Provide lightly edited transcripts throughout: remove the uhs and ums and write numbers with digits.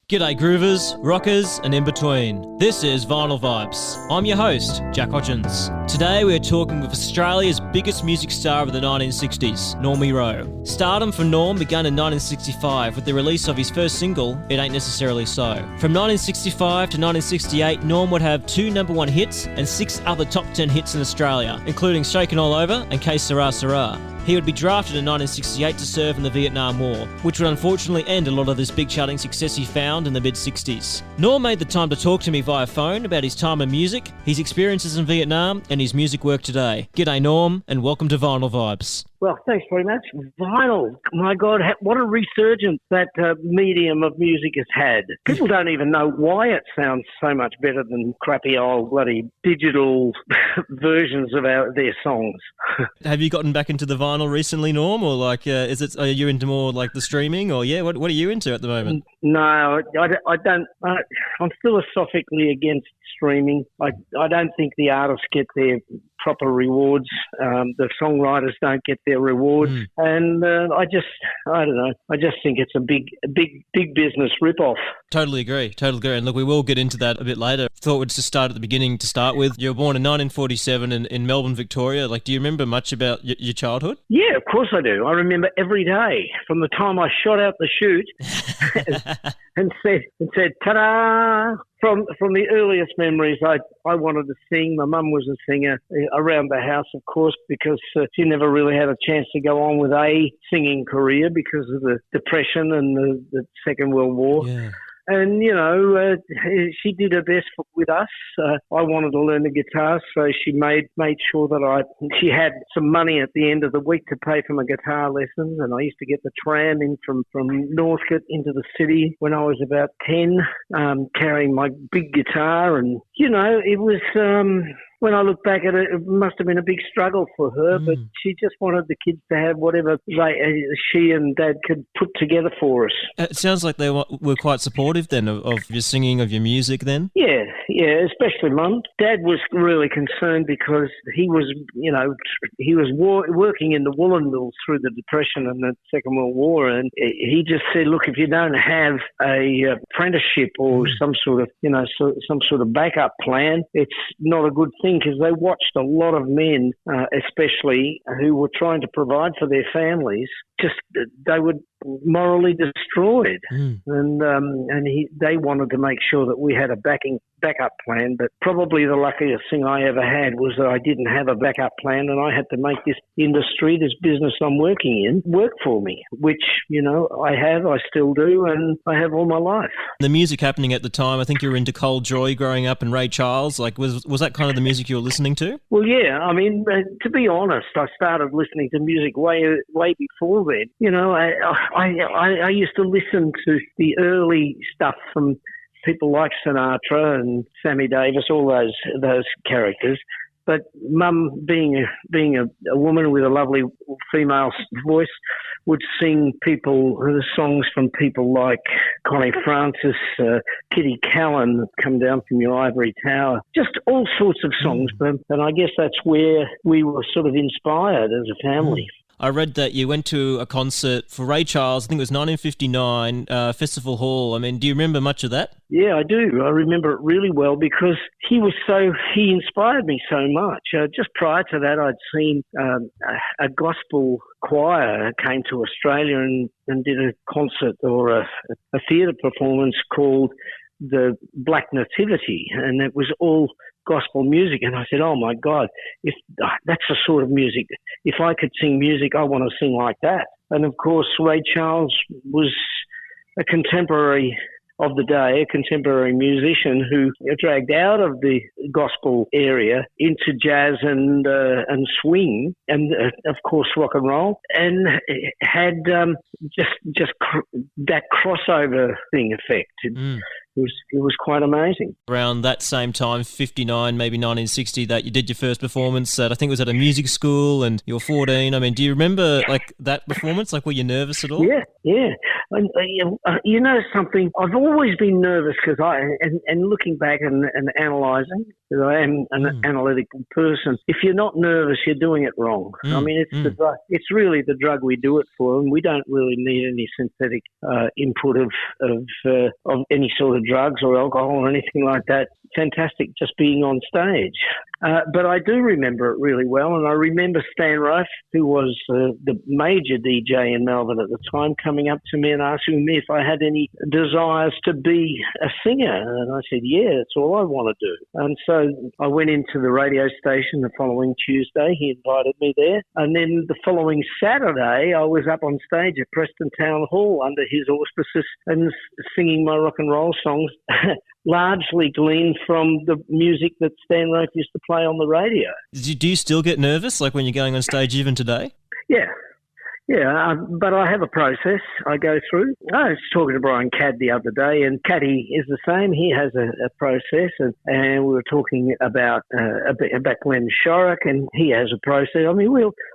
G'day groovers, rockers and in between. This is Vinyl Vibes. I'm your host, Jack Hodgins. Today we're talking with Australia's biggest music star of the 1960s, Normie Rowe. Stardom for Norm began in 1965 with the release of his first single, It Ain't Necessarily So. From 1965 to 1968, Norm would have 2 number 1 hits and 6 other top 10 hits in Australia, including Shakin All Over and Que Sera Sera. He would be drafted in 1968 to serve in the Vietnam War, which would unfortunately end a lot of this big charting success he found in the mid-60s. Norm made the time to talk to me via phone about his time in music, his experiences in Vietnam, and his music work today. G'day Norm, and welcome to Vinyl Vibes. Well, thanks very much. Vinyl, my God, what a resurgence that medium of music has had. People don't even know why it sounds so much better than crappy old bloody digital versions of their songs. Have you gotten back into the vinyl recently, Norm, or are you into more like the streaming, or what are you into at the moment? No, I don't. I'm philosophically against streaming. I don't think the artists get their proper rewards. The songwriters don't get their rewards, and I don't know. I just think it's a big business rip-off. Totally agree. And look, we will get into that a bit later. Thought we'd just start at the beginning to start with. You were born in 1947 in Melbourne, Victoria. Do you remember much about your childhood? Yeah, of course I do. I remember every day from the time I shot out the chute and said ta-da. From the earliest memories, I wanted to sing. My mum was a singer around the house, of course, because she never really had a chance to go on with a singing career because of the Depression and the Second World War. Yeah. And, she did her best with us. I wanted to learn the guitar, so she made sure that she had some money at the end of the week to pay for my guitar lessons. And I used to get the tram in from Northcote into the city when I was about 10, carrying my big guitar. And, it was... when I look back at it, it must have been a big struggle for her, but she just wanted the kids to have whatever she and Dad could put together for us. It sounds like they were quite supportive then of your singing, of your music then? Yeah, especially Mum. Dad was really concerned because he was working in the woolen mills through the Depression and the Second World War, and he just said, look, if you don't have a apprenticeship or some sort of backup plan, it's not a good thing, because they watched a lot of men, especially who were trying to provide for their families, they were morally destroyed. And they wanted to make sure that we had a backup plan. But probably the luckiest thing I ever had was that I didn't have a backup plan, and I had to make this industry, this business I'm working in, work for me, which, I still do, and I have all my life. The music happening at the time, I think you were into Joye growing up and Ray Charles. Was that kind of the music you were listening to? Well, yeah. I mean, to be honest, I started listening to music way before then. I used to listen to the early stuff from people like Sinatra and Sammy Davis, all those characters. But Mum, being a woman with a lovely female voice, would sing songs from people like Connie Francis, Kitty Callan, Come Down From Your Ivory Tower, just all sorts of songs. And I guess that's where we were sort of inspired as a family. I read that you went to a concert for Ray Charles, I think it was 1959, Festival Hall. I mean, do you remember much of that? Yeah, I do. I remember it really well because he inspired me so much. Just prior to that, I'd seen a gospel choir came to Australia and did a concert or a theatre performance called the Black Nativity, and it was all gospel music. And I said, oh my God, if that's the sort of music, if I could sing music, I want to sing like that. And of course, Ray Charles was a contemporary of the day, a contemporary musician who dragged out of the gospel area into jazz and swing and of course rock and roll, and had just that crossover thing effect. It was quite amazing. Around that same time, 59, maybe 1960, that you did your first performance at, I think it was at a music school, and you were 14. I mean, do you remember that performance? Were you nervous at all? Yeah. And, something, I've always been nervous because and looking back and analysing, because I am an analytical person. If you're not nervous, you're doing it wrong. I mean, it's really the drug we do it for, and we don't really need any synthetic input of any sort of drugs or alcohol or anything like that. Fantastic just being on stage. But I do remember it really well, and I remember Stan Rofe, who was the major DJ in Melbourne at the time, coming up to me and asking me if I had any desires to be a singer. And I said, yeah, that's all I want to do. And so I went into the radio station the following Tuesday. He invited me there. And then the following Saturday, I was up on stage at Preston Town Hall under his auspices and singing my rock and roll songs, largely gleaned from the music that Stan Rofe used to play on the radio. Do you still get nervous, like when you're going on stage even today? Yeah. Yeah, but I have a process I go through. I was talking to Brian Cadd the other day, and Caddy is the same. He has a process, and we were talking about Glenn Shorrock, and he has a process. I mean,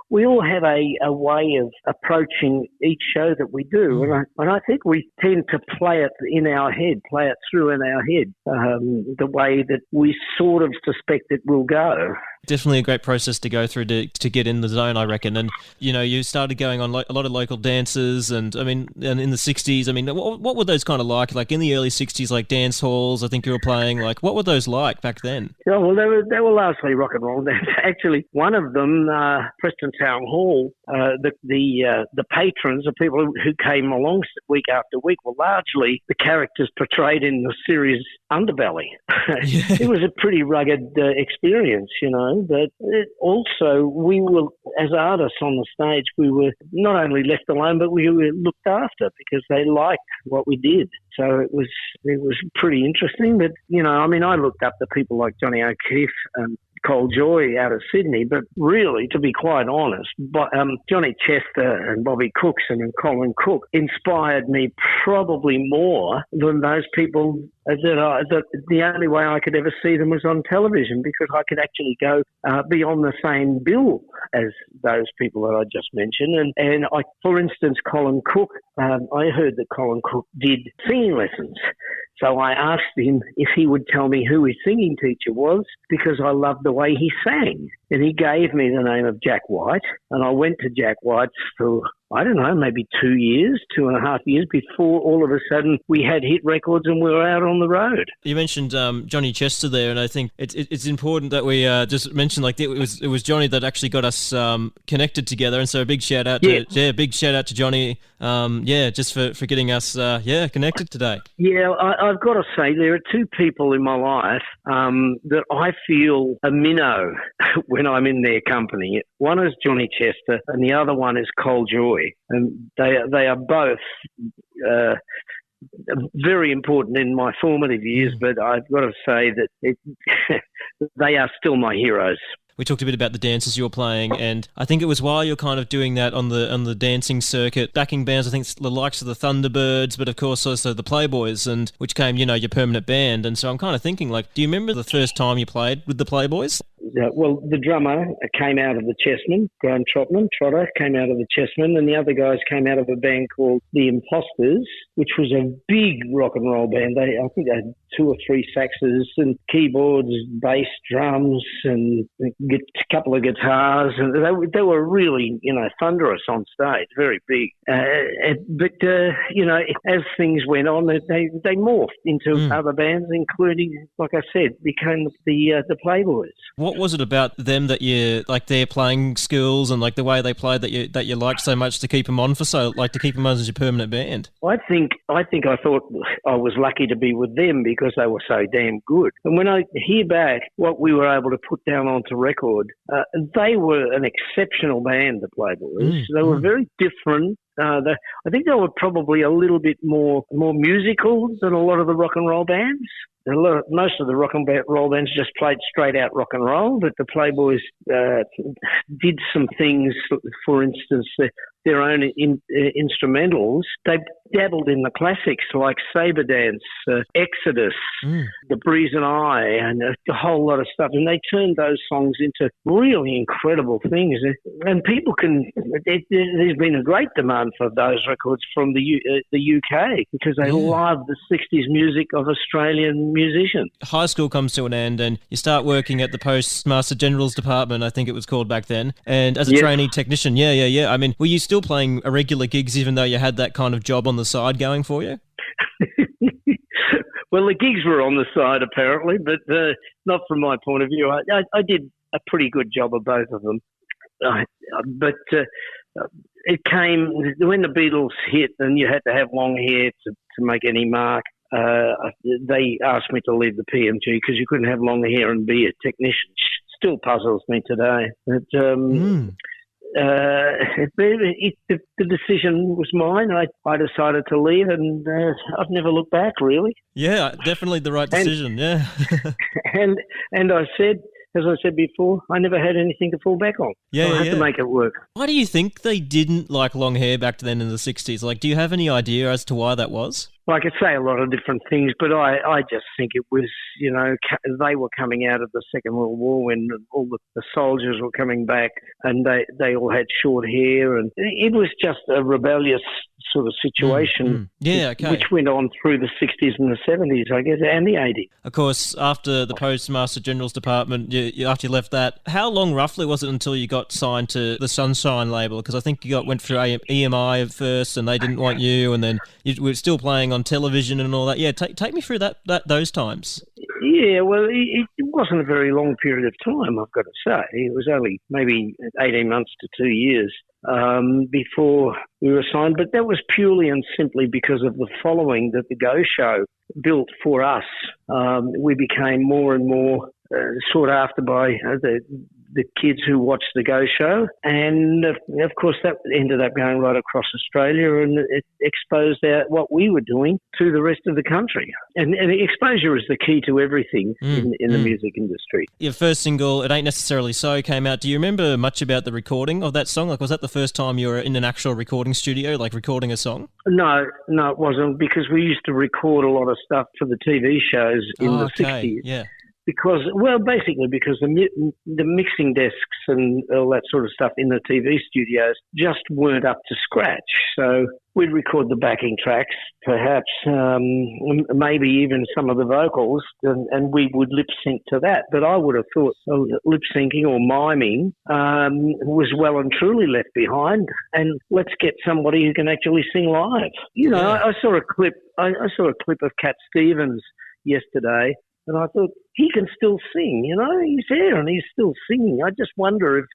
we all have a way of approaching each show that we do, and I think we tend to play it through in our head, the way that we sort of suspect it will go. Definitely a great process to go through to get in the zone, I reckon. And, you know, you started going on a lot of local dances and in the 60s, I mean, what were those kind of like? Like in the early 60s, like dance halls, I think you were playing, like what were those like back then? Yeah, well, they were largely rock and roll dances. Actually, one of them, Preston Town Hall, the patrons, the people who came along week after week were largely the characters portrayed in the series Underbelly. Yeah. It was a pretty rugged experience, you know. But also, we were, as artists on the stage, we were not only left alone, but we were looked after because they liked what we did. So it was pretty interesting. But, you know, I mean, I looked up to people like Johnny O'Keefe and Cole Joye out of Sydney, but really, to be quite honest, Johnny Chester and Bobby Cookson and Colin Cook inspired me probably more than those people that the only way I could ever see them was on television, because I could actually go be on the same bill as those people that I just mentioned. And I, for instance, Colin Cook, I heard that Colin Cook did singing lessons. So I asked him if he would tell me who his singing teacher was, because I loved the way he sang. And he gave me the name of Jack White, and I went to Jack White's for, I don't know, maybe 2.5 years before all of a sudden we had hit records and we were out on the road. You mentioned Johnny Chester there, and I think it's important that we just mention, like, it was Johnny that actually got us connected together, and so a big shout out to Johnny, just for getting us connected today. Yeah, I've got to say there are two people in my life that I feel a minnow when I'm in their company. One is Johnny Chester, and the other one is Cole Joye, and they are both very important in my formative years. But I've got to say that they are still my heroes. We talked a bit about the dances you were playing, and I think it was while you're kind of doing that on the dancing circuit, backing bands, I think the likes of the Thunderbirds, but of course also the Playboys, and which came, you know, your permanent band. And so I'm kind of thinking, like, do you remember the first time you played with the Playboys? Well, the drummer came out of the Chessmen, Graham Trotter came out of the Chessmen, and the other guys came out of a band called The Imposters, which was a big rock and roll band. I think they had 2 or 3 saxes and keyboards, bass, drums, and a couple of guitars. And they were really, you know, thunderous on stage, very big. But you know, as things went on, they morphed into other bands, including, like I said, became the Playboys. What was it about them that you like, their playing skills and like the way they played that you liked so much to keep them on to keep them on as your permanent band? I thought I was lucky to be with them because they were so damn good. And when I hear back what we were able to put down onto record, they were an exceptional band, the Playboys. They were very different. I think they were probably a little bit more musical than a lot of the rock and roll bands. Most of the rock and roll bands just played straight out rock and roll, but the Playboys did some things. For instance, their own instrumentals. They dabbled in the classics like Sabre Dance, Exodus, The Breeze and I, and a whole lot of stuff. And they turned those songs into really incredible things. And people there's been a great demand for those records from the UK because they love the 60s music of Australian musicians. High school comes to an end and you start working at the Postmaster General's Department, I think it was called back then, and as a trainee technician. Yeah. I mean, were you still playing irregular gigs even though you had that kind of job on the side going for you? Well, the gigs were on the side apparently, but not from my point of view. I did a pretty good job of both of them. But it came when the Beatles hit and you had to have long hair to make any mark. They asked me to leave the PMG because you couldn't have long hair and be a technician. Still puzzles me today. But, the decision was mine. I decided to leave, and I've never looked back, really. Yeah, definitely the right decision. And I said, as I said before, I never had anything to fall back on. I had to make it work. Why do you think they didn't like long hair back then in the 60s? Like, do you have any idea as to why that was? Well, I could say a lot of different things, but I just think it was, they were coming out of the Second World War when all the soldiers were coming back and they all had short hair, and it was just a rebellious sort of situation which went on through the 60s and the 70s, I guess, and the 80s. Of course, after the Postmaster General's Department, after you left that, how long roughly was it until you got signed to the Sunshine label? Because I think you went through EMI at first and they didn't want you, and then you were still playing on television and all that. Yeah, take me through those times. Yeah, well, it wasn't a very long period of time, I've got to say. It was only maybe 18 months to 2 years before we were signed, but that was purely and simply because of the following that the Go Show built for us. We became more and more sought after by the kids who watched the Go Show, and of course that ended up going right across Australia, and it exposed what we were doing to the rest of the country. And exposure is the key to everything in the music industry. Your first single, It Ain't Necessarily So, came out. Do you remember much about the recording of that song? Like, was that the first time you were in an actual recording studio, like recording a song? No, it wasn't, because we used to record a lot of stuff for the TV shows in the 60s. Yeah. Because the mixing desks and all that sort of stuff in the TV studios just weren't up to scratch. So we'd record the backing tracks, perhaps maybe even some of the vocals, and we would lip sync to that. But I would have thought lip syncing or miming was well and truly left behind. And let's get somebody who can actually sing live. I saw a clip. I saw a clip of Cat Stevens yesterday. And I thought, he can still sing, he's there and he's still singing. I just wonder if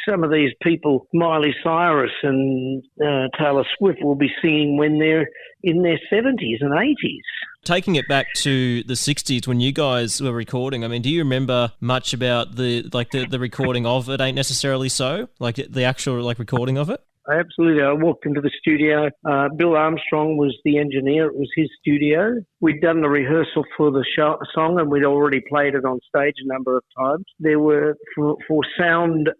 some of these people, Miley Cyrus and Taylor Swift, will be singing when they're in their 70s and 80s. Taking it back to the 60s when you guys were recording, I mean, do you remember much about the recording of It Ain't Necessarily So? Like the actual recording of it? Absolutely. I walked into the studio. Bill Armstrong was the engineer. It was his studio. We'd done the rehearsal for the song, and we'd already played it on stage a number of times. There were for sound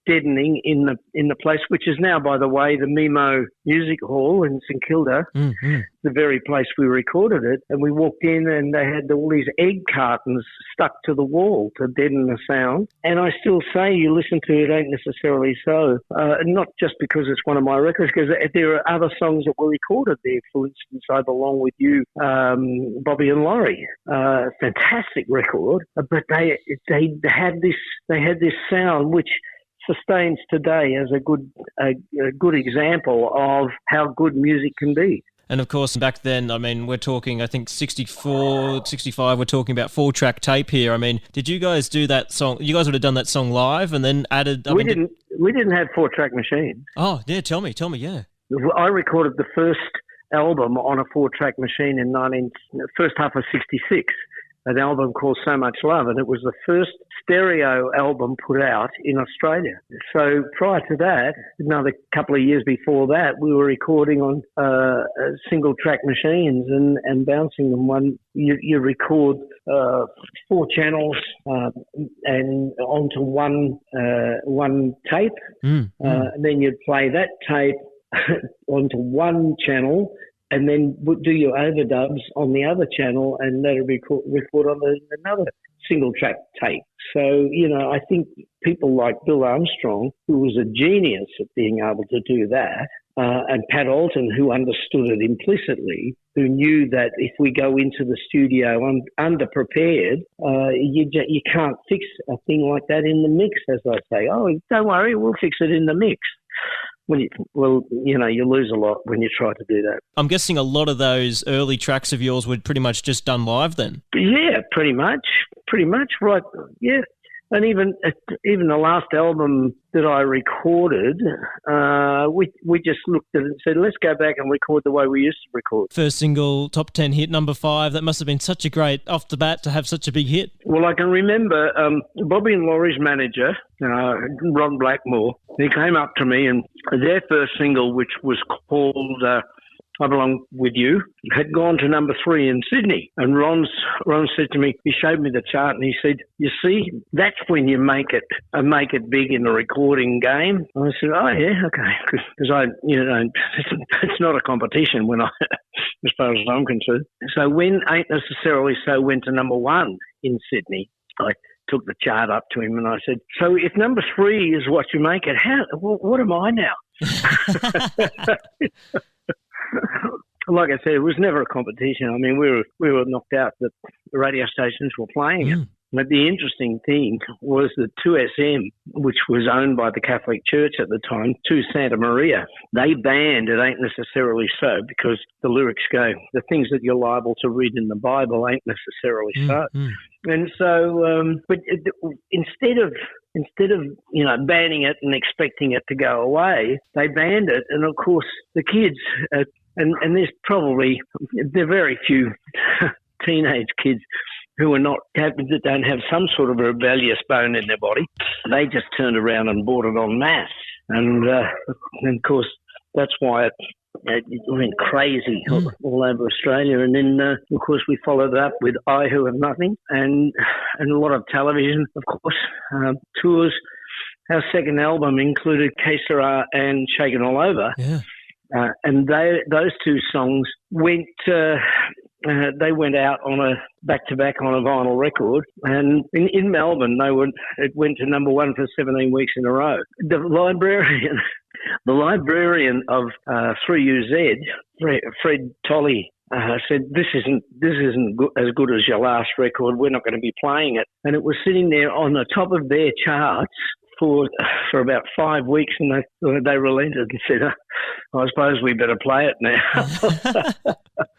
deadening in the place, which is now, by the way, the Mimo Music Hall in St Kilda, the very place we recorded it. And we walked in, and they had all these egg cartons stuck to the wall to deaden the sound. And I still say, you listen to It Ain't Necessarily So, not just because it's one of my records, because there are other songs that were recorded there. For instance, I Belong With You, Bobby and Laurie, fantastic record, but they had this sound which sustains today as a good example of how good music can be. And of course, back then, I mean, we're talking, I think 64, 65, we're talking about 4-track tape here. I mean, did you guys do that song? You guys would have done that song live and then added... We didn't have 4-track machines. Oh, yeah, tell me, yeah. I recorded the first album on a 4-track machine in first half of 66. an album called So Much Love, and it was the first stereo album put out in Australia. So prior to that, another couple of years before that, we were recording on single track machines and bouncing them. You record 4 channels and onto one tape, and then you'd play that tape onto one channel, and then do your overdubs on the other channel, and let it record on another single track tape. So, I think people like Bill Armstrong, who was a genius at being able to do that, and Pat Alton, who understood it implicitly, who knew that if we go into the studio underprepared, you can't fix a thing like that in the mix, as I say. Oh, don't worry, we'll fix it in the mix. You lose a lot when you try to do that. I'm guessing a lot of those early tracks of yours were pretty much just done live then? Yeah, pretty much, right, yeah. And even the last album that I recorded, we just looked at it and said, let's go back and record the way we used to record. First single, top 10 hit, number 5. That must have been such a great, off the bat, to have such a big hit. Well, I can remember Bobby and Laurie's manager, Ron Blackmore, he came up to me, and their first single, which was called I Belong With You, had gone to number 3 in Sydney. And Ron said to me, he showed me the chart, and he said, you see, that's when you make it big in the recording game. And I said, oh yeah, okay, because it's not a competition as far as I'm concerned. So when Ain't Necessarily So went to number 1 in Sydney, I took the chart up to him and I said, so if number 3 is what you make it, what am I now? Like I said, it was never a competition. I mean, we were knocked out that the radio stations were playing it. But the interesting thing was that 2SM, which was owned by the Catholic Church at the time, 2 Santa Maria, they banned It Ain't Necessarily So because the lyrics go, the things that you're liable to read in the Bible ain't necessarily so. And so, but instead of banning it and expecting it to go away, they banned it. And of course, the kids, and there are very few teenage kids who that don't have some sort of a rebellious bone in their body. They just turned around and bought it en masse. And of course, that's why it went crazy all over Australia. And then, of course, we followed it up with I Who Have Nothing and a lot of television, of course, tours. Our second album included Que Sera and Shakin All Over. Yeah. And those 2 songs went out on a back-to-back on a vinyl record. And in Melbourne, it went to number 1 for 17 weeks in a row. The librarian of 3UZ, Fred Tolley, said, this isn't as good as your last record. We're not going to be playing it. And it was sitting there on the top of their charts for about 5 weeks, and they relented and said, I suppose we better play it now.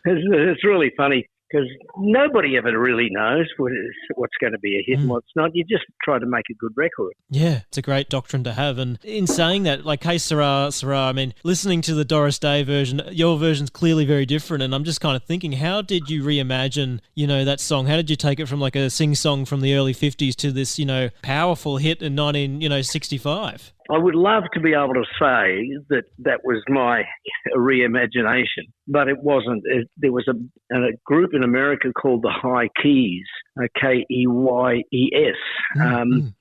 It's really funny because nobody ever really knows what's going to be a hit and what's not. You just try to make a good record. Yeah, it's a great doctrine to have. And in saying that, like Que Sera, I mean, listening to the Doris Day version, your version's clearly very different. And I'm just kind of thinking, how did you reimagine, that song? How did you take it from like a sing-song from the early 50s to this, powerful hit in 1965? I would love to be able to say that was my reimagination, but it wasn't. There was a group in America called the High Keys, Keyes,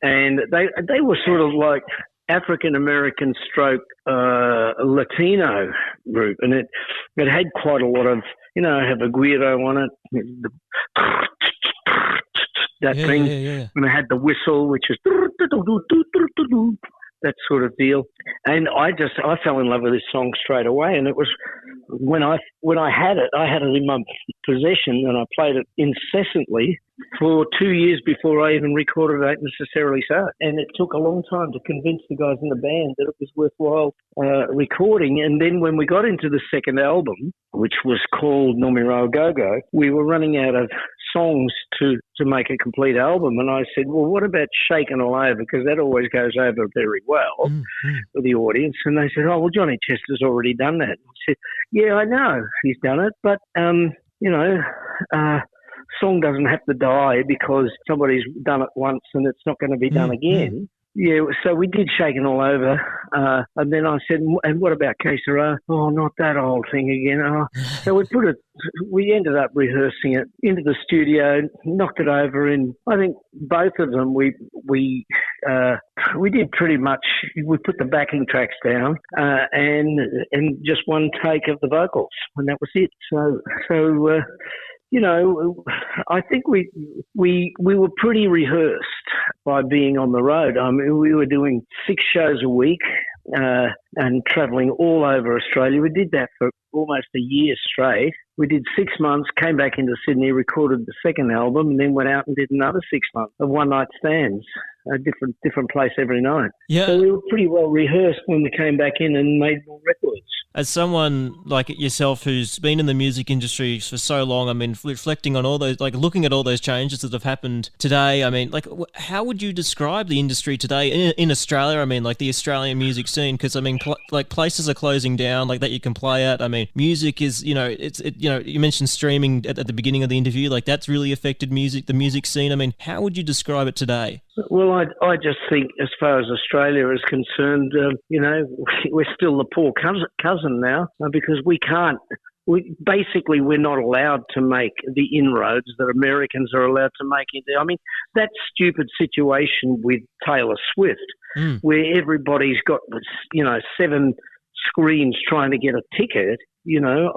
and they were sort of like African-American stroke Latino group, and it had quite a lot of, have a guiro on it, that thing, and it had the whistle, which is that sort of deal. And I fell in love with this song straight away. And it was when I had it in my possession, and I played it incessantly for 2 years before I even recorded Ain't Necessarily So. And it took a long time to convince the guys in the band that it was worthwhile recording. And then when we got into the second album, which was called Normie Rowe Go-Go, we were running out of songs to make a complete album. And I said, well, what about Shakin All Over? Because that always goes over very well with the audience. And they said, oh, well, Johnny Chester's already done that. I said, yeah, I know he's done it, but, song doesn't have to die because somebody's done it once and it's not going to be done again. Yeah, so we did Shakin All Over, and then I said, and what about Que Sera? Oh, not that old thing again. So we ended up rehearsing it into the studio, knocked it over, and I think both of them we did pretty much. We put the backing tracks down and just one take of the vocals, and that was it. So. You know, I think we were pretty rehearsed by being on the road. I mean, we were doing 6 shows a week and travelling all over Australia. We did that for almost a year straight. We did 6 months, came back into Sydney, recorded the second album, and then went out and did another 6 months of one-night stands, a different place every night. Yeah. So we were pretty well rehearsed when we came back in and made more records. As someone like yourself who's been in the music industry for so long, I mean, reflecting on all those, like looking at all those changes that have happened today, I mean, like how would you describe the industry today in Australia? I mean, like the Australian music scene, because I mean, like places are closing down, like that you can play at. I mean, music is, you know, you mentioned streaming at the beginning of the interview, like that's really affected the music scene. I mean, how would you describe it today? Well, I just think as far as Australia is concerned, you know, we're still the poor cousin now because we're not allowed to make the inroads that Americans are allowed to make into. I mean, that stupid situation with Taylor Swift, where everybody's got, you know, 7 screens trying to get a ticket. You know,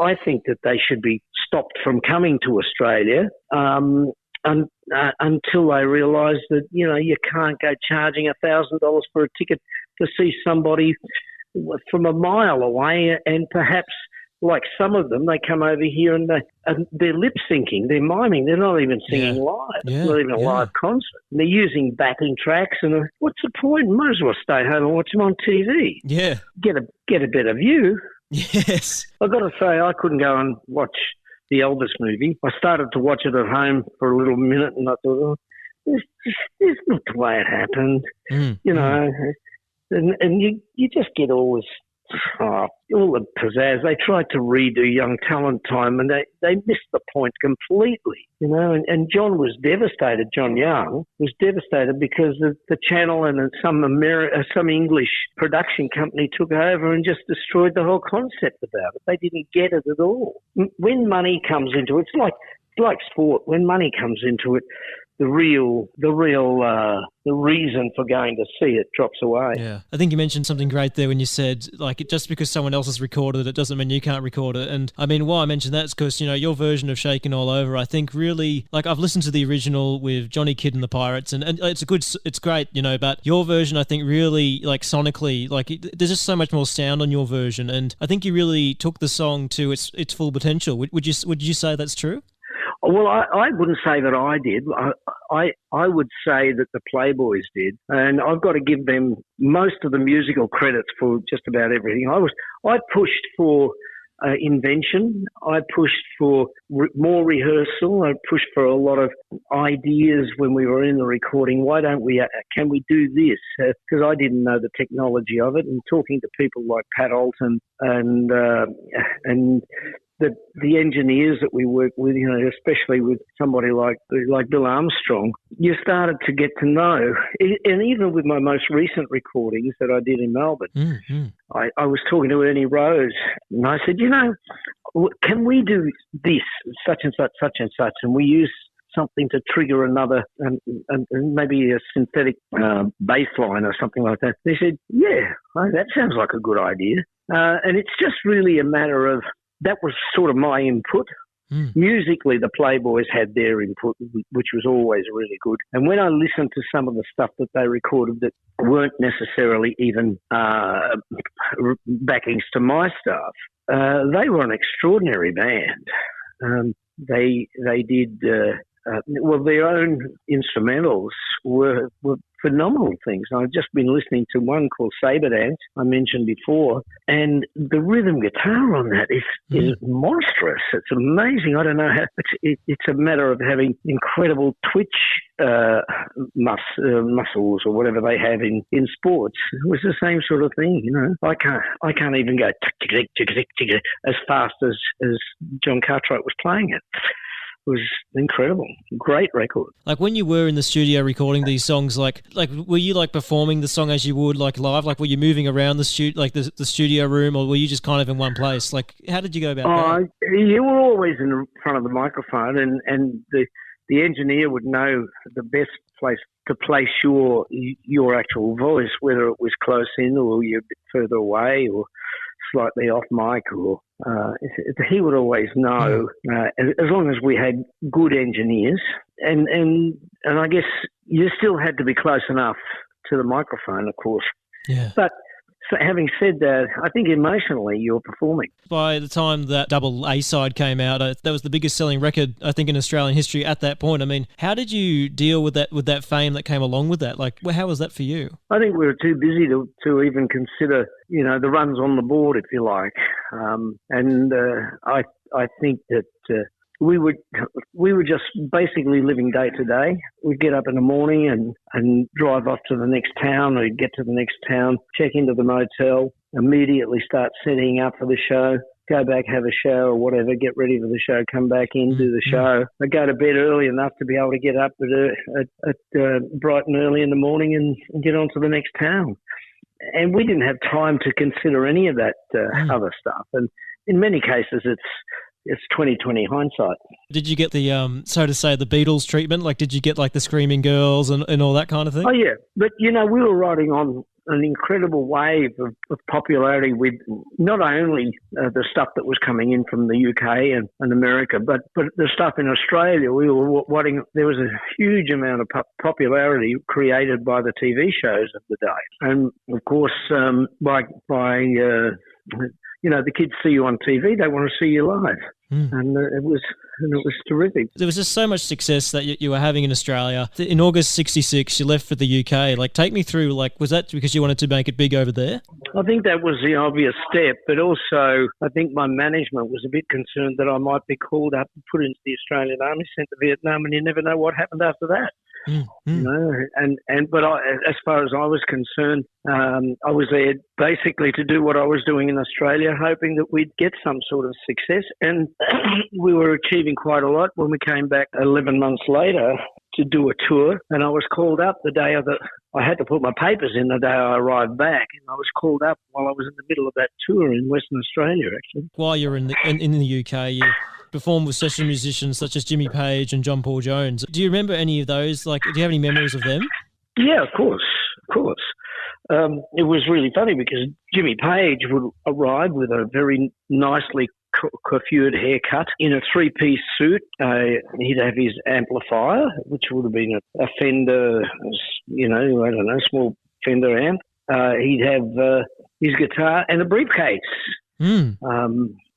I think that they should be stopped from coming to Australia. Until they realise that, you know, you can't go charging $1,000 for a ticket to see somebody from a mile away, and perhaps, like some of them, they come over here and they're lip syncing, they're miming, they're not even singing live. It's not even a live concert. And they're using backing tracks, and what's the point? Might as well stay home and watch them on TV. Yeah, get a better view. Yes, I've got to say, I couldn't go and watch the Elvis movie. I started to watch it at home for a little minute, and I thought, this is not the way it happened. You know, and you just get all this, all the pizzazz. They tried to redo Young Talent Time, and they missed the point completely. You know, and John was devastated. John Young was devastated because the channel and some English production company took over and just destroyed the whole concept about it. They didn't get it at all. When money comes into it, it's like sport. When money comes into it, the reason for going to see it drops away. Yeah, I think you mentioned something great there when you said, like, just because someone else has recorded it doesn't mean you can't record it. And I mean, why I mentioned that is because, you know, your version of Shakin All Over, I think really, like, I've listened to the original with Johnny Kidd and the Pirates, and it's great, you know, but your version, I think really, like, sonically, like, there's just so much more sound on your version, and I think you really took the song to its full potential. Would you say that's true? Well, I wouldn't say that I did. I would say that the Playboys did, and I've got to give them most of the musical credits for just about everything. I pushed for invention. I pushed for more rehearsal. I pushed for a lot of ideas when we were in the recording. Why don't we? Can we do this? Because I didn't know the technology of it. And talking to people like Pat Alton and the engineers that we work with, you know, especially with somebody like Bill Armstrong, you started to get to know. And even with my most recent recordings that I did in Melbourne, I was talking to Ernie Rose, and I said, you know, can we do this, such and such, such and such, and we use something to trigger another, and maybe a synthetic bass line or something like that. They said, yeah, that sounds like a good idea. And it's just really a matter of, that was sort of my input. Musically, the Playboys had their input, which was always really good. And when I listened to some of the stuff that they recorded that weren't necessarily even backings to my stuff, they were an extraordinary band. They did their own instrumentals were phenomenal things. I've just been listening to one called Saber Dance, I mentioned before, and the rhythm guitar on that is monstrous. It's amazing. I don't know how. It's a matter of having incredible twitch muscles or whatever they have in sports. It was the same sort of thing, you know. I can't even go as fast as John Cartwright was playing it. was incredible. Great record. Like when you were in the studio recording these songs, like were you like performing the song as you would like live? Like were you moving around the studio room, or were you just kind of in one place? Like how did you go about that? You were always in front of the microphone, and the engineer would know the best place to place your actual voice, whether it was close in or you're a bit further away or slightly off mic, or he would always know, as long as we had good engineers, and I guess you still had to be close enough to the microphone, of course. Yeah. But so having said that, I think emotionally you're performing. By the time that double A side came out, that was the biggest selling record, I think, in Australian history at that point. I mean, how did you deal with that fame that came along with that? Like, how was that for you? I think we were too busy to even consider, the runs on the board, if you like. I think that we were just basically living day to day. We'd get up in the morning and drive off to the next town. We'd get to the next town, check into the motel, immediately start setting up for the show, go back, have a shower or whatever, get ready for the show, come back in, do the show. I'd go to bed early enough to be able to get up at bright and early in the morning and get on to the next town. And we didn't have time to consider any of that other stuff. And in many cases, it's 20/20 hindsight. Did you get the, so to say, the Beatles treatment? Like, did you get like the Screaming Girls and all that kind of thing? Oh, yeah. But, we were riding on an incredible wave of popularity with not only the stuff that was coming in from the UK and America, but the stuff in Australia. We were there was a huge amount of popularity created by the TV shows of the day. And, of course, the kids see you on TV, they want to see you live. And it was terrific. There was just so much success that you were having in Australia. In August 66, you left for the UK. Like, take me through, like, was that because you wanted to make it big over there? I think that was the obvious step, but also I think my management was a bit concerned that I might be called up and put into the Australian Army, sent to Vietnam, and you never know what happened after that. But as far as I was concerned, I was there basically to do what I was doing in Australia, hoping that we'd get some sort of success. And we were achieving quite a lot when we came back 11 months later to do a tour. And I was called up the day I had to put my papers in the day I arrived back. And I was called up while I was in the middle of that tour in Western Australia, actually. While you're in the UK, you performed with session musicians such as Jimmy Page and John Paul Jones. Do you remember any of those? Like, do you have any memories of them? Yeah, of course. It was really funny because Jimmy Page would arrive with a very nicely coiffured haircut in a three-piece suit. He'd have his amplifier, which would have been a Fender, small Fender amp. He'd have his guitar and a briefcase.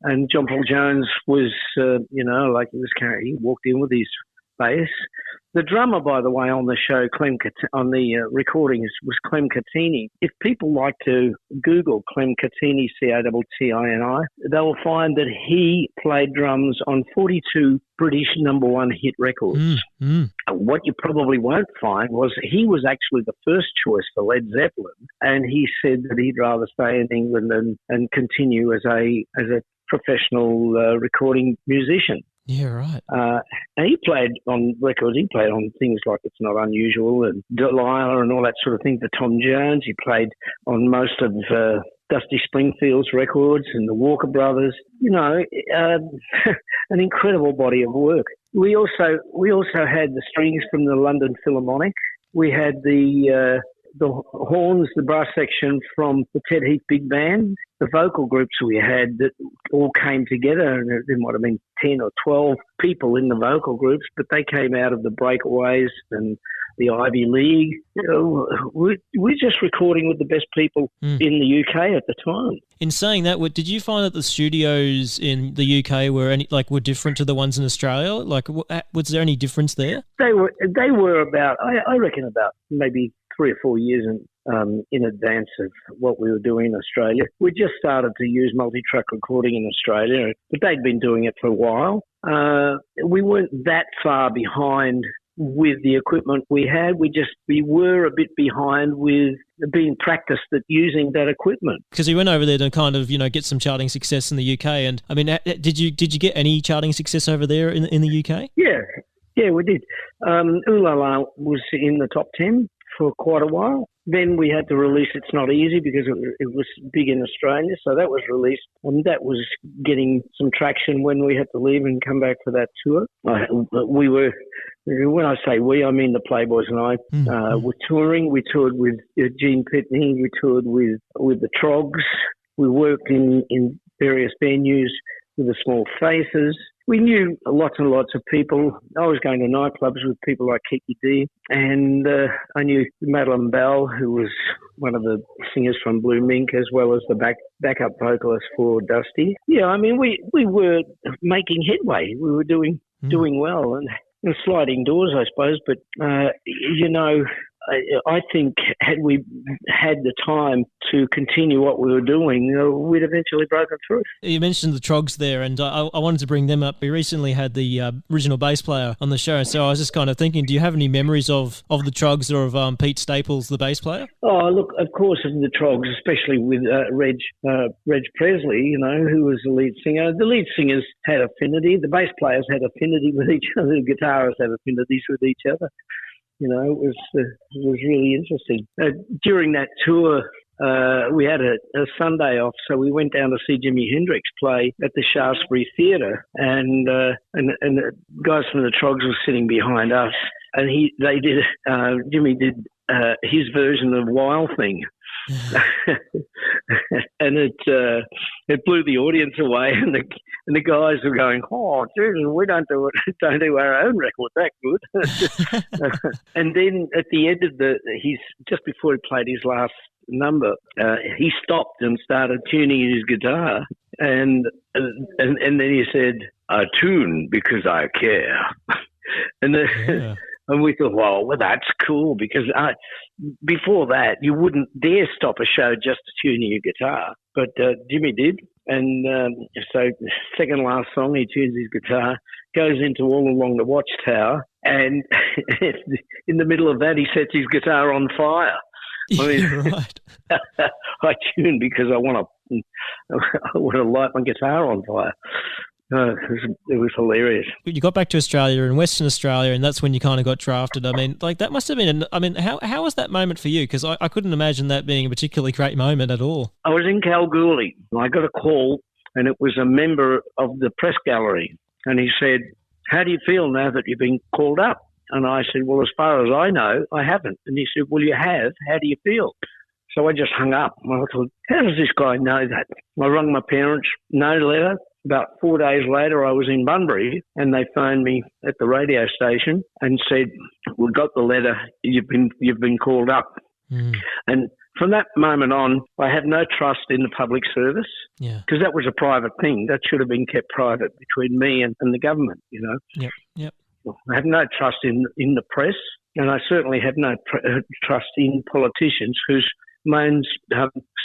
And John Paul Jones was, he walked in with his bass. The drummer, by the way, on the show, on the recordings, was Clem Catini. If people like to Google Clem Catini, Cattini, they'll find that he played drums on 42 British #1 hit records. What you probably won't find was he was actually the first choice for Led Zeppelin, and he said that he'd rather stay in England and continue as a professional recording musician. Yeah, right. And he played on records. He played on things like It's Not Unusual and Delilah and all that sort of thing for Tom Jones. He played on most of Dusty Springfield's records and the Walker Brothers. An incredible body of work. We also had the strings from the London Philharmonic. We had the horns, the brass section from the Ted Heath Big Band. The vocal groups we had that all came together, and there might have been 10 or 12 people in the vocal groups, but they came out of the Breakaways and the Ivy League. We're just recording with the best people in the UK at the time. In saying that, did you find that the studios in the UK were different to the ones in Australia? Like, was there any difference there? They were about, I reckon, about maybe 3 or 4 years in advance of what we were doing in Australia. We just started to use multi-track recording in Australia, but they'd been doing it for a while. We weren't that far behind with the equipment we had. We were a bit behind with being practiced at using that equipment. Because you went over there to kind of, get some charting success in the UK. And I mean, did you get any charting success over there in the UK? Yeah, we did. Ooh La La was in the top 10 for quite a while. Then we had to release It's Not Easy because it was big in Australia. So that was released. And that was getting some traction when we had to leave and come back for that tour. We were, when I say we, I mean the Playboys and I, were touring. We toured with Gene Pitney. We toured with the Trogs. We worked in various venues with the Small Faces. We knew lots and lots of people. I was going to nightclubs with people like Kiki D, and I knew Madeline Bell, who was one of the singers from Blue Mink, as well as the backup vocalist for Dusty. Yeah, I mean, we were making headway. We were doing well and sliding doors, I suppose. But, I think had we had the time to continue what we were doing, we'd eventually broken through. You mentioned the Trogs there, and I wanted to bring them up. We recently had the original bass player on the show, so I was just kind of thinking, do you have any memories of the Trogs or of Pete Staples, the bass player? Oh, look, of course, of the Trogs, especially with Reg Presley, who was the lead singer. The lead singers had affinity. The bass players had affinity with each other. The guitarists had affinities with each other. It was really interesting. During that tour, we had a Sunday off, so we went down to see Jimi Hendrix play at the Shaftesbury Theatre, and the guys from the Trogs were sitting behind us, and Jimmy did his version of Wild Thing. And it blew the audience away, and the guys were going, "Oh, dude, we don't do our own record that good." And then at the end of just before he played his last number, he stopped and started tuning his guitar, and then he said, "I tune because I care." And we thought, well, that's cool, because before that, you wouldn't dare stop a show just to tune your guitar. But Jimmy did. And so second last song, he tunes his guitar, goes into All Along the Watchtower, and in the middle of that, he sets his guitar on fire. Right. I tune because I want to light my guitar on fire. It was hilarious. You got back to Australia, in Western Australia, and that's when you kind of got drafted. I mean, that must have been, how was that moment for you? Because I couldn't imagine that being a particularly great moment at all. I was in Kalgoorlie. I got a call, and it was a member of the press gallery. And he said, "How do you feel now that you've been called up?" And I said, "Well, as far as I know, I haven't." And he said, "Well, you have. How do you feel?" So I just hung up. I thought, how does this guy know that? I rang my parents, no letter. About 4 days later, I was in Bunbury, and they phoned me at the radio station and said, "We got the letter. You've been called up." And from that moment on, I had no trust in the public service, because that was a private thing. That should have been kept private between me and the government. Yep. I have no trust in the press, and I certainly have no trust in politicians whose main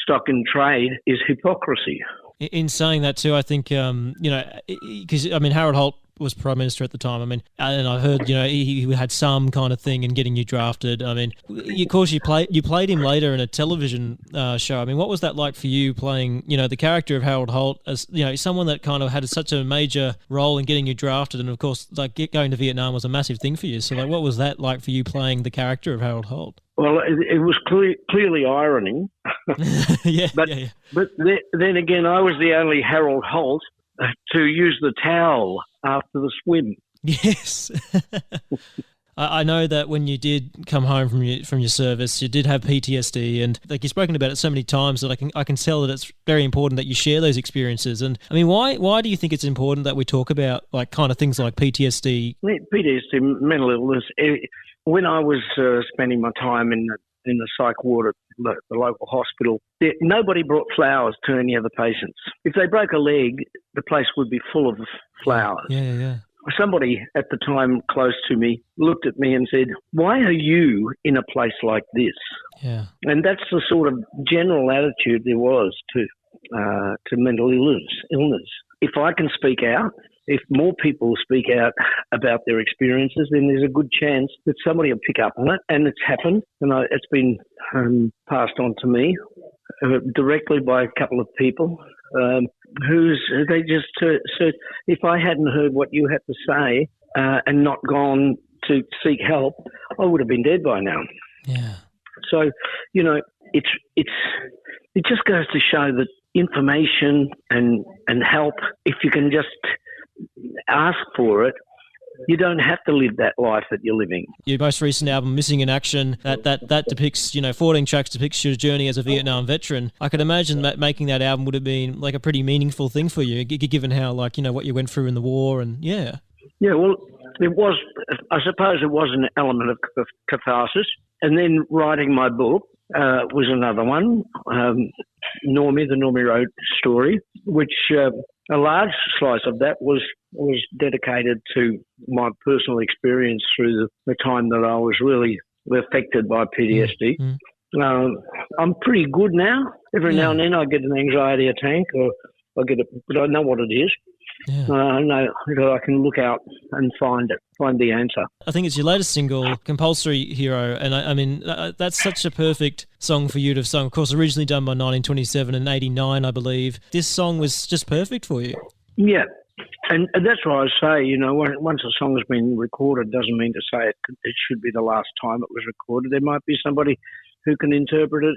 stock in trade is hypocrisy. In saying that too, I think, because, Harold Holt was Prime Minister at the time. And I heard, he had some kind of thing in getting you drafted. Of course, you played him later in a television show. What was that like for you, playing, the character of Harold Holt as, someone that kind of had such a major role in getting you drafted? And of course, going to Vietnam was a massive thing for you. So, what was that like for you, playing the character of Harold Holt? Well, it was clearly irony. But then again, I was the only Harold Holt to use the towel after the swim. Yes. I know that when you did come home from your service, you did have PTSD, and you've spoken about it so many times that I can tell that it's very important that you share those experiences. And why do you think it's important that we talk about kind of things like PTSD? PTSD, mental illness. When I was spending my time in the psych ward at the local hospital, nobody brought flowers to any of the patients. If they broke a leg, the place would be full of flowers. Yeah. Somebody at the time close to me looked at me and said, "Why are you in a place like this?" Yeah. And that's the sort of general attitude there was to mental illness. If I can speak out, if more people speak out about their experiences, then there's a good chance that somebody will pick up on it. And it's happened, and it's been passed on to me directly by a couple of people they just said, if I hadn't heard what you had to say and not gone to seek help, I would have been dead by now. Yeah. So, it just goes to show that information and help, if you can just ask for it, you don't have to live that life that you're living. Your most recent album, Missing in Action, that depicts, 14 tracks depicts your journey as a Vietnam veteran. I could imagine that making that album would have been like a pretty meaningful thing for you, given how, what you went through in the war and, yeah. Yeah, well, it was, I suppose it was an element of catharsis. And then writing my book was another one, Normie, the Normie Rowe story, which a large slice of that was dedicated to my personal experience through the time that I was really affected by PTSD. I'm pretty good now. Every now and then I get an anxiety attack, or I get it, but I know what it is. Yeah. I know that I can look out and find the answer. I think it's your latest single, Compulsory Hero, and I mean, that's such a perfect song for you to have sung. Of course, originally done by 1927 and 89, I believe. This song was just perfect for you. Yeah, and that's why I say, once a song has been recorded, doesn't mean to say it should be the last time it was recorded. There might be somebody who can interpret it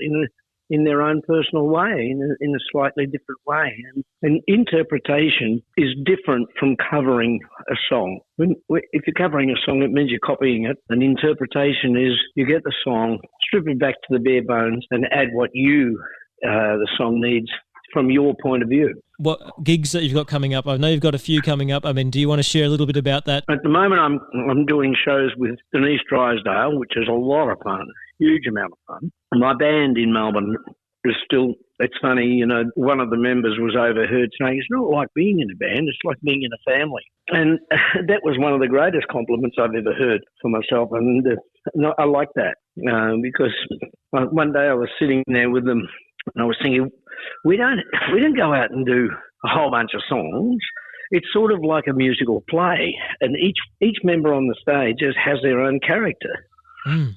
in their own personal way, in a slightly different way. And interpretation is different from covering a song. If you're covering a song, it means you're copying it. And interpretation is you get the song, strip it back to the bare bones, and add what the song needs from your point of view. What gigs that you've got coming up? I know you've got a few coming up. I mean, do you want to share a little bit about that? At the moment, I'm doing shows with Denise Drysdale, which is a lot of fun, huge amount of fun. My band in Melbourne is still, it's funny, one of the members was overheard saying, it's not like being in a band, it's like being in a family. And that was one of the greatest compliments I've ever heard for myself. And I like that because one day I was sitting there with them and I was thinking, we don't go out and do a whole bunch of songs. It's sort of like a musical play, and each member on the stage just has their own character, and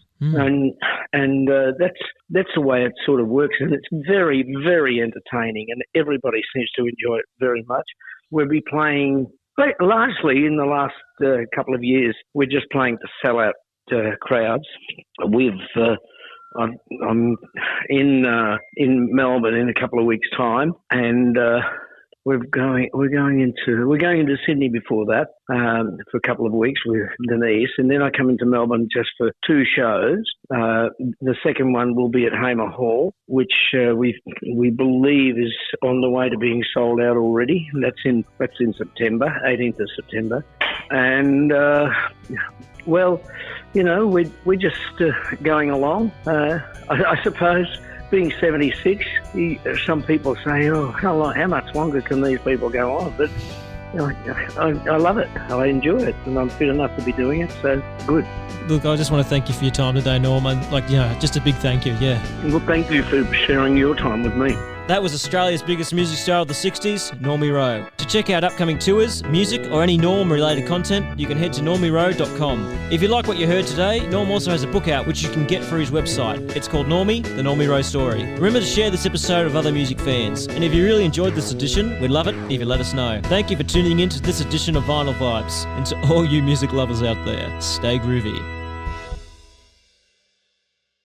that's the way it sort of works, and it's very, very entertaining, and everybody seems to enjoy it very much. We'll be playing largely in the last couple of years. We're just playing to sell out crowds. I'm in Melbourne in a couple of weeks' time, and we're going into Sydney before that for a couple of weeks with Denise, and then I come into Melbourne just for 2 shows. The second one will be at Hamer Hall, which we believe is on the way to being sold out already. That's in September, 18th of September, and we're just going along. I suppose, being 76, some people say, how much longer can these people go on? But I love it. I enjoy it, and I'm fit enough to be doing it, so good. Look, I just want to thank you for your time today, Norm, and just a big thank you, yeah. Well, thank you for sharing your time with me. That was Australia's biggest music star of the 60s, Normie Rowe. To check out upcoming tours, music, or any Norm-related content, you can head to normierowe.com. If you like what you heard today, Norm also has a book out which you can get through his website. It's called Normie, the Normie Rowe Story. Remember to share this episode with other music fans. And if you really enjoyed this edition, we'd love it if you let us know. Thank you for tuning in to this edition of Vinyl Vibes. And to all you music lovers out there, stay groovy.